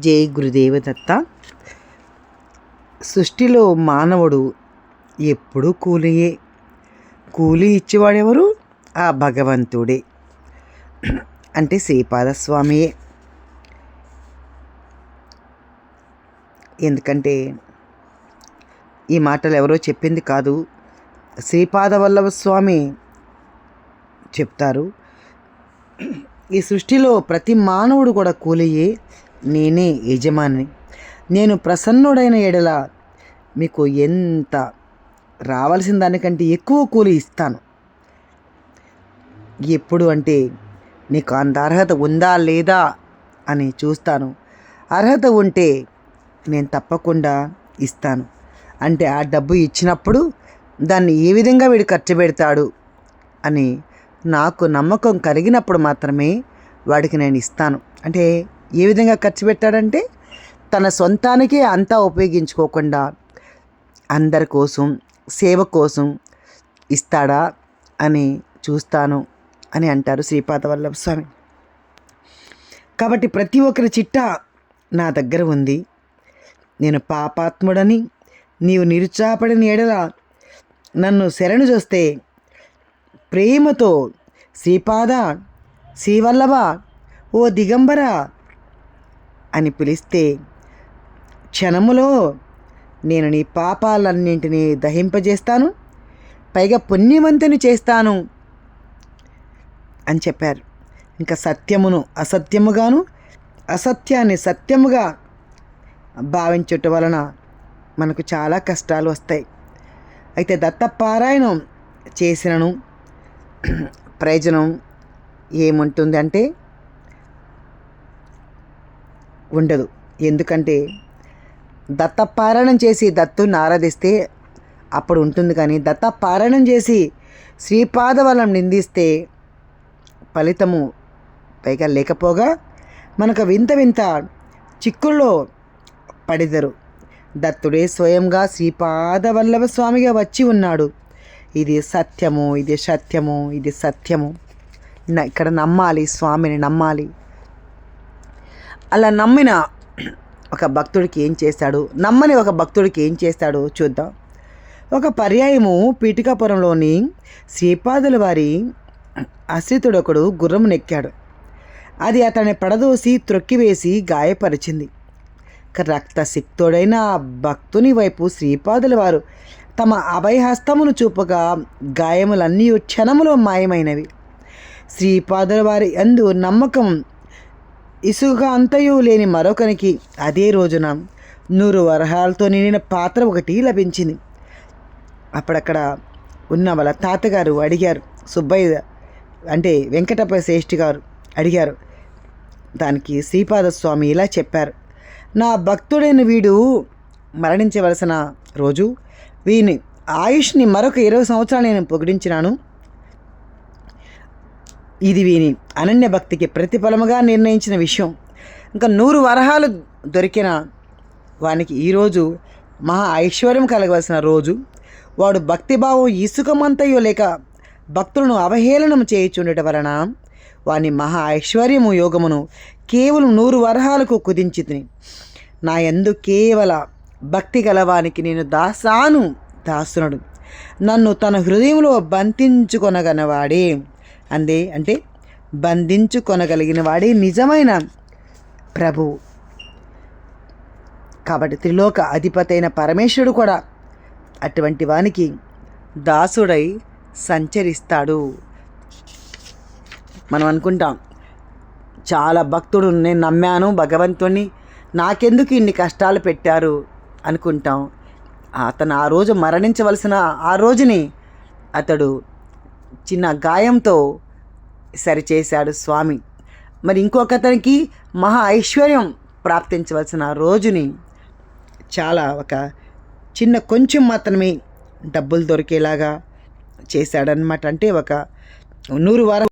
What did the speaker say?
జై గురుదేవదత్త. సృష్టిలో మానవుడు ఎప్పుడూ కూలియే. కూలి ఇచ్చేవాడెవరు? ఆ భగవంతుడే, అంటే శ్రీపాదస్వామియే. ఎందుకంటే ఈ మాటలు ఎవరో చెప్పింది కాదు, శ్రీపాద వల్లభ స్వామి చెప్తారు. ఈ సృష్టిలో ప్రతి మానవుడు కూడా కూలియే, నేనే యజమాని. నేను ప్రసన్నుడైన ఎడల మీకు ఎంత రావాల్సిన దానికంటే ఎక్కువ కూలి ఇస్తాను. ఎప్పుడు అంటే నీకు అంత అర్హత ఉందా లేదా అని చూస్తాను. అర్హత ఉంటే నేను తప్పకుండా ఇస్తాను. అంటే ఆ డబ్బు ఇచ్చినప్పుడు దాన్ని ఏ విధంగా వీడు ఖర్చు పెడతాడు అని నాకు నమ్మకం కలిగినప్పుడు మాత్రమే వాడికి నేను ఇస్తాను. అంటే ఏ విధంగా ఖర్చు పెట్టాడంటే తన సొంతానికే అంతా ఉపయోగించుకోకుండా అందరి కోసం, సేవ కోసం ఇస్తాడా అని చూస్తాను అని అంటారు శ్రీపాద వల్లభ స్వామి. కాబట్టి ప్రతి ఒక్కరి చిట్టా నా దగ్గర ఉంది. నేను పాపాత్ముడని నీవు నిరుత్సాహపడిన ఎడల నన్ను శరణు చూస్తే ప్రేమతో శ్రీపాద, శ్రీవల్లభ, ఓ దిగంబర అని పిలిస్తే క్షణములో నేను నీ పాపాలన్నింటినీ దహింపజేస్తాను, పైగా పుణ్యవంతుని చేస్తాను అని చెప్పారు. ఇంకా సత్యమును అసత్యముగాను, అసత్యాన్ని సత్యముగా భావించుట వలన మనకు చాలా కష్టాలు వస్తాయి. అయితే దత్తపారాయణం చేసినను ప్రయోజనం ఏముంటుంది అంటే ఉండదు. ఎందుకంటే దత్తపారాయణం చేసి దత్తుని ఆరాధిస్తే అప్పుడు ఉంటుంది, కానీ దత్తపారాయణం చేసి శ్రీపాద వలన నిందిస్తే ఫలితము పైగా లేకపోగా మనకు వింత వింత చిక్కుల్లో పడిదరు. దత్తుడే స్వయంగా శ్రీపాద వల్లభ స్వామిగా వచ్చి ఉన్నాడు. ఇది సత్యము, ఇది సత్యము, ఇది సత్యము. ఇక్కడ నమ్మాలి, స్వామిని నమ్మాలి. అలా నమ్మిన ఒక భక్తుడికి ఏం చేస్తాడు, నమ్మని ఒక భక్తుడికి ఏం చేస్తాడో చూద్దాం. ఒక పర్యాయము పీఠికాపురంలోని శ్రీపాదుల వారి ఆశ్రితుడొకడు గుర్రమునెక్కాడు. అది అతన్ని పడదోసి త్రొక్కివేసి గాయపరిచింది. రక్తసిక్తుడైన భక్తుని వైపు శ్రీపాదుల వారు తమ అభయహస్తమును చూపగా గాయములన్నీ క్షణములో మాయమైనవి. శ్రీపాదుల వారి యందు నమ్మకం ఇసుక అంతయు లేని మరొకనికి అదే రోజున 100 వరహాలతో నిండిన పాత్ర ఒకటి లభించింది. అప్పుడక్కడ ఉన్న వాళ్ళ తాతగారు అడిగారు, సుబ్బయ్య అంటే వెంకటప్ప శ్రేష్ఠి గారు అడిగారు. దానికి శ్రీపాద స్వామి ఇలా చెప్పారు, నా భక్తుడైన వీడు మరణించవలసిన రోజు, వీని ఆయుష్ని మరొక 20 సంవత్సరాలు నేను పొగిడించినాను. ఇది వీని అనన్య భక్తికి ప్రతిఫలముగా నిర్ణయించిన విషయం. ఇంకా 100 వరహాలు దొరికిన వానికి ఈరోజు మహా ఐశ్వర్యం కలగవలసిన రోజు. వాడు భక్తిభావం ఇసుకమంతయో లేక భక్తులను అవహేళనం చేయుచుండటం వలన వాని మహా ఐశ్వర్యము యోగమును కేవలం 100 వరహాలకు కుదించితిని. నా యందు కేవల భక్తి గలవానికి నేను దాసునుడు. నన్ను తన హృదయంలో బంధించుకొనగనవాడే అంటే బంధించుకొనగలిగిన వాడే నిజమైన ప్రభువు. కాబట్టి త్రిలోక అధిపతి అయిన పరమేశ్వరుడు కూడా అటువంటి వానికి దాసుడై సంచరిస్తాడు. మనం అనుకుంటాం చాలా భక్తుడు, నేను నమ్మాను భగవంతుని, నాకెందుకు ఇన్ని కష్టాలు పెట్టారు అనుకుంటాం. అతను ఆ రోజు మరణించవలసిన ఆ రోజుని అతడు చిన్న గాయంతో సరిచేశాడు స్వామి. మరి ఇంకొకతనికి మహా ఐశ్వర్యం ప్రాప్తించవలసిన రోజుని చాలా ఒక చిన్న కొంచెం మాత్రమే డబ్బులు దొరికేలాగా చేశాడనమాట. అంటే ఒక 100 వారం